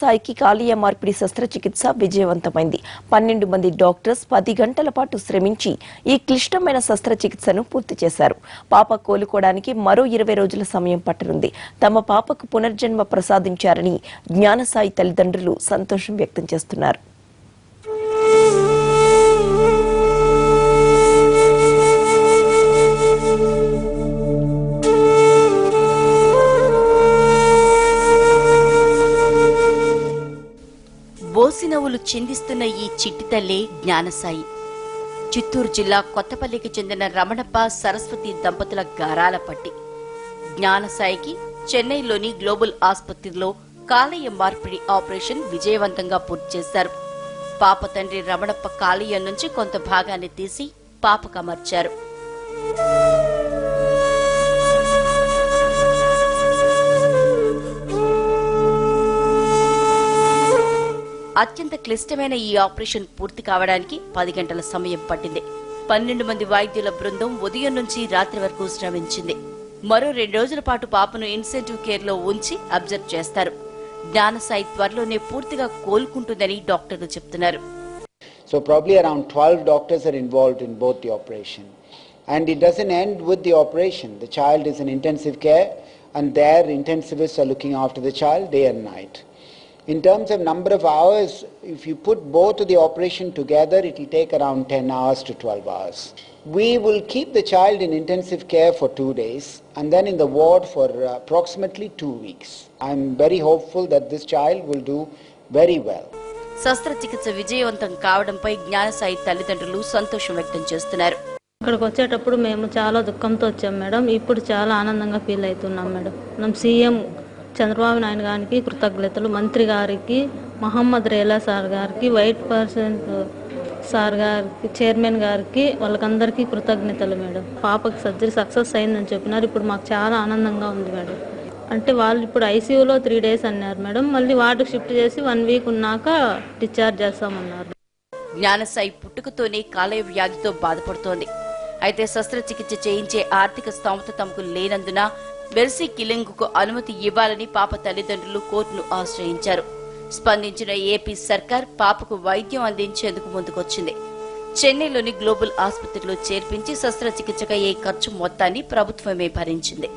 జ్ఞానసాయికి కాలీయ మార్పిడి శస్త్రచికిత్స విజయవంతమైంది. 12 మంది డాక్టర్స్ 10 గంటల పాటు శ్రమించి ఈ క్లిష్టమైన శస్త్రచికిత్సను పూర్తి చేశారు. పాప కోలుకోవడానికి మరో 20 రోజుల సమయం పట్టనుంది. తమ పాపకు పునర్జన్మ ప్రసాదించారని జ్ఞానసాయి తల్లిదండ్రులు సంతోషం వ్యక్తం చేస్తున్నారు. బోసినవ్వులు చిందిస్తున్న ఈ చిట్టి తల్లే జ్ఞానసాయి. చిత్తూరు జిల్లా కొత్తపల్లికి చెందిన రమణప్ప సరస్వతి దంపతుల గారాల పట్టి. జ్ఞానసాయికి చెన్నైలోని గ్లోబల్ ఆసుపత్రిలో కాలేయ మార్పిడి ఆపరేషన్ విజయవంతంగా పూర్తి చేశారు. పాప తండ్రి రమణప్ప కాలేయం నుంచి కొంత భాగాన్ని తీసి పాపకు అమర్చారు. అత్యంత క్లిష్టమైన ఈ ఆపరేషన్ పూర్తి కావడానికి 10 గంటల సమయం పట్టింది. 12 మంది వైద్యుల బృందం ఉదయం నుంచి రాత్రి వరకు శ్రమించింది. మరో 2 రోజుల పాటు పాపను ఇన్సెంటివ్ కేర్ లో ఉంచి అబ్జర్వ్ చేస్తారు. జ్ఞానసాయి త్వరలోనే పూర్తిగా కోలుకుంటుందని డాక్టర్లు చెప్తున్నారు. So probably around 12 doctors are involved in both the operation. And it doesn't end with the operation. The child is in intensive care and their intensivists are looking after the child day and night. In terms of number of hours, if you put both of the operation together, it will take around 10 hours to 12 hours. We will keep the child in intensive care for 2 days and then in the ward for approximately 2 weeks. I'm very hopeful that this child will do very well. శస్త్రచికిత్స విజయవంతం కావడంపై జ్ఞానసాయి తల్లిదండ్రులు సంతోషం వ్యక్తం చేస్తున్నారు. ఇక్కడికి వచ్చేటప్పుడు మేము చాలా దుఃఖంతో వచ్చాం మేడం. ఇప్పుడు చాలా ఆనందంగా ఫీల్ అవుతున్నాం మేడం. మనం సీఎం చంద్రబాబు నాయుడు గారికి కృతజ్ఞతలు, మంత్రి గారికి, మహమ్మద్ రేలా సార్ గారికి, వైట్ పర్సెంట్ సార్ గారికి, చైర్మన్ గారికి, వాళ్ళకందరికీ కృతజ్ఞతలు మేడం. పాపకి సర్జరీ సక్సెస్ అయిందని చెప్పినారు. ఇప్పుడు మాకు చాలా ఆనందంగా ఉంది మేడం. అంటే వాళ్ళు ఇప్పుడు ఐసీయూలో 3 days అన్నారు మేడం. మళ్ళీ వార్డుకు షిఫ్ట్ చేసి 1 week ఉన్నాక డిశ్చార్జ్ చేస్తామన్నారు. జ్ఞానసాయి పుట్టుకతోనే కాలేయ వ్యాధితో బాధపడుతోంది. అయితే శస్త్రచికిత్స చేయించే ఆర్థిక స్తోమత తమకు లేనందున మెర్సీ కిల్లింగ్ కు అనుమతి ఇవ్వాలని పాప తల్లిదండ్రులు కోర్టును ఆశ్రయించారు. స్పందించిన ఏపీ సర్కార్ పాపకు వైద్యం అందించేందుకు ముందుకొచ్చింది. చెన్నైలోని గ్లోబల్ ఆసుపత్రిలో చేర్పించి శస్త్రచికిత్సకు అయ్యే ఖర్చు మొత్తాన్ని ప్రభుత్వమే భరించింది.